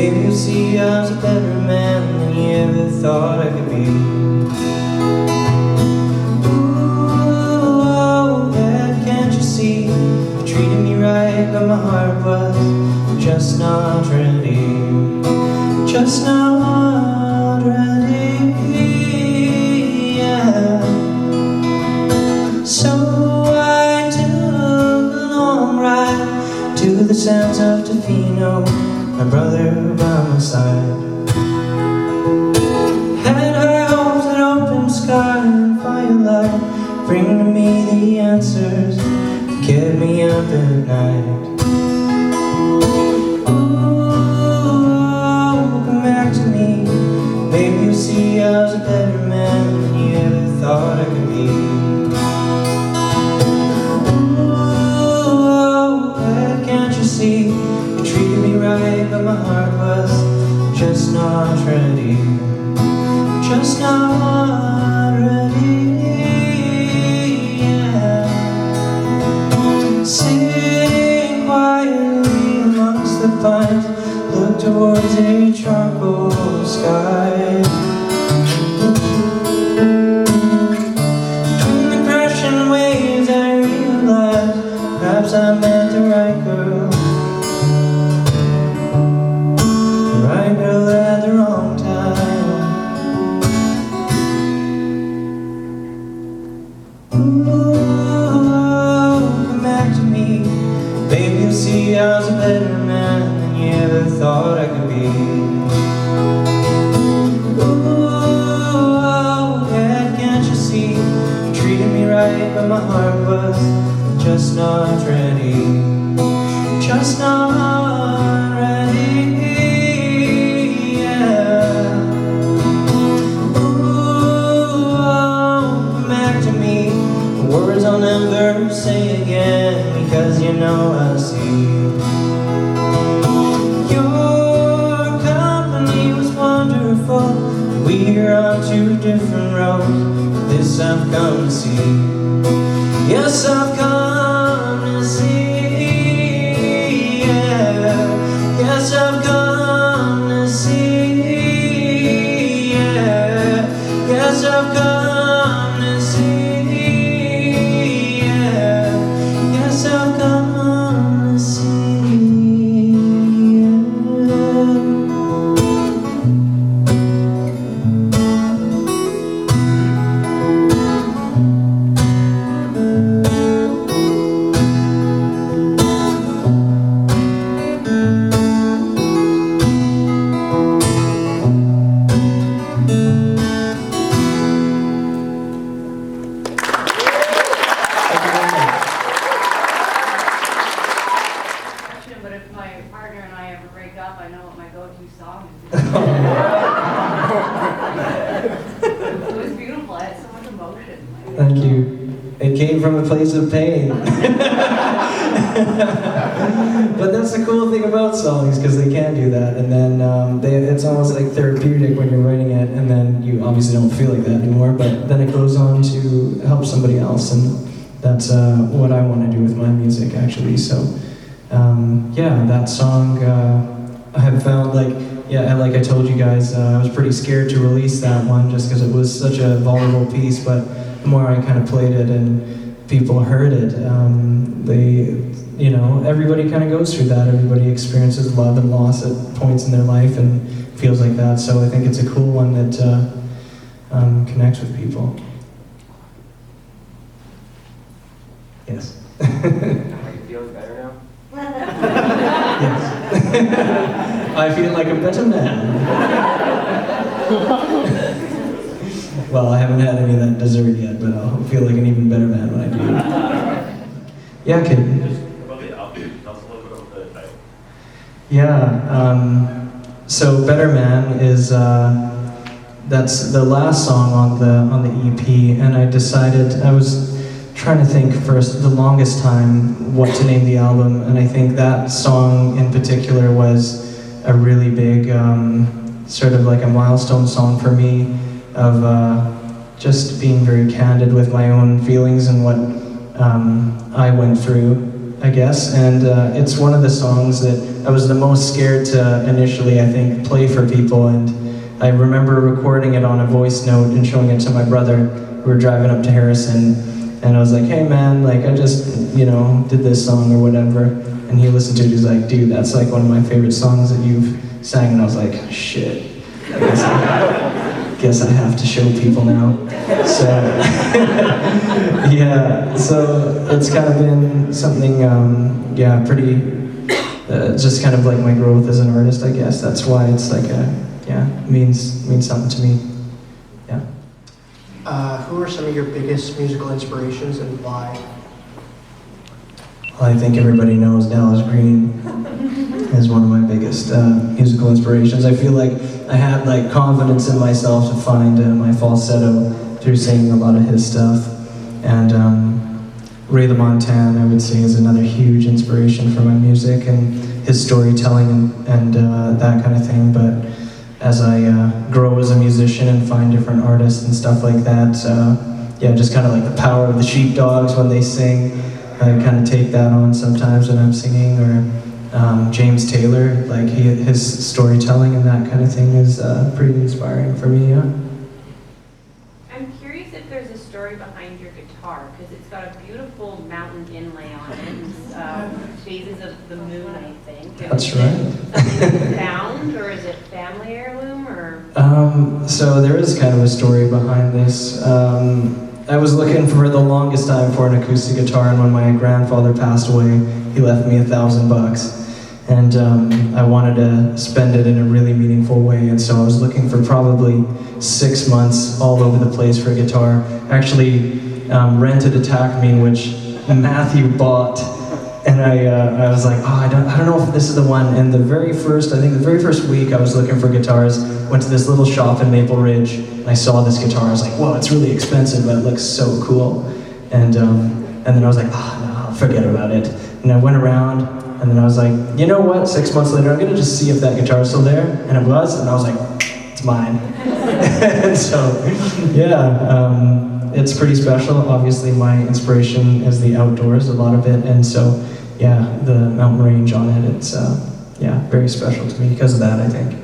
Maybe you'll see I was a better man than you ever thought I could be. Ooh, yeah, can't you see? You treated me right, but my heart was just not ready. Just not ready, yeah. So I took a long ride to the sands of Tofino, my brother by my side. Had high hopes and open sky and firelight, bring to me the answers, kept me up at night. Maybe you'll see I was a better man than you ever thought I could be. Ooh, can't you see? You treated me right, but my heart was just not ready. Just not ready, yeah. Sitting quietly amongst the pines, look towards a charcoal sky. Between the crashing waves I realized perhaps I met the right girl. The right girl at the wrong time. Ooh, come back to me. Baby, you'll see I was a better man than you ever thought I could be. But my heart was just not ready. Just not ready, yeah. Ooh, come back to me. Words I'll never say again, because you know I see. Your company was wonderful. We're on two different roads. This I've come to see. Yes, I've come to see, yeah. Yes, I've come to see, yeah. Yes, I've come to see, yeah. Yes, I've come to see, I know what my go-to song is. It was beautiful. I had so much emotion. Thank you. It came from a place of pain. But that's the cool thing about songs, because they can do that, and then it's almost like therapeutic when you're writing it, and then you obviously don't feel like that anymore, but then it goes on to help somebody else, and that's what I want to do with my music, actually. So yeah, that song I have found, like I told you guys, I was pretty scared to release that one just because it was such a vulnerable piece, but the more I kind of played it and people heard it, everybody kind of goes through that. Everybody experiences love and loss at points in their life and feels like that, so I think it's a cool one that connects with people. Yes. Are you feeling better now? Yes. I feel like a better man. Well, I haven't had any of that dessert yet, but I'll feel like an even better man when I do. Yeah, kid. Just about the album, tell us a little bit about the title. Yeah, so Better Man is, that's the last song on the EP, and I decided, I was trying to think for the longest time what to name the album, and I think that song in particular was a really big, sort of like a milestone song for me of just being very candid with my own feelings and what I went through, I guess, and it's one of the songs that I was the most scared to initially, I think, play for people. And I remember recording it on a voice note and showing it to my brother. We were driving up to Harrison, and I was like, hey man, like I just, you know, did this song or whatever. And he listened to it, he's like, dude, that's like one of my favorite songs that you've sang. And I was like, shit, guess I have to show people now. So, yeah, so it's kind of been something, yeah, pretty, just kind of like my growth as an artist, I guess. That's why it's like means something to me. Yeah. Who are some of your biggest musical inspirations and why? Well, I think everybody knows Dallas Green is one of my biggest musical inspirations. I feel like I had like confidence in myself to find my falsetto through singing a lot of his stuff. And Ray LaMontagne, I would say, is another huge inspiration for my music and his storytelling and that kind of thing. But as I grow as a musician and find different artists and stuff like that, yeah, just kind of like the power of the sheepdogs when they sing. I kind of take that on sometimes when I'm singing, or James Taylor, like his storytelling and that kind of thing is pretty inspiring for me, yeah. I'm curious if there's a story behind your guitar, because it's got a beautiful mountain inlay on it, phases of the moon, I think. That's is right. It something you found, or is it family heirloom, or? So there is kind of a story behind this. I was looking for the longest time for an acoustic guitar, and when my grandfather passed away, he left me $1,000. And I wanted to spend it in a really meaningful way, and so I was looking for probably 6 months all over the place for a guitar. Actually rented a Tackmean, which Matthew bought, and I was like, oh, I don't know if this is the one. And the very first week I was looking for guitars, went to this little shop in Maple Ridge, and I saw this guitar. I was like, whoa, it's really expensive, but it looks so cool. And then I was like, oh, no, forget about it. And I went around, and then I was like, you know what, 6 months later, I'm gonna just see if that guitar is still there. And it was, and I was like, it's mine. And so, yeah, it's pretty special. Obviously, my inspiration is the outdoors, a lot of it. And so, yeah, the mountain range on it, it's, yeah, very special to me because of that, I think.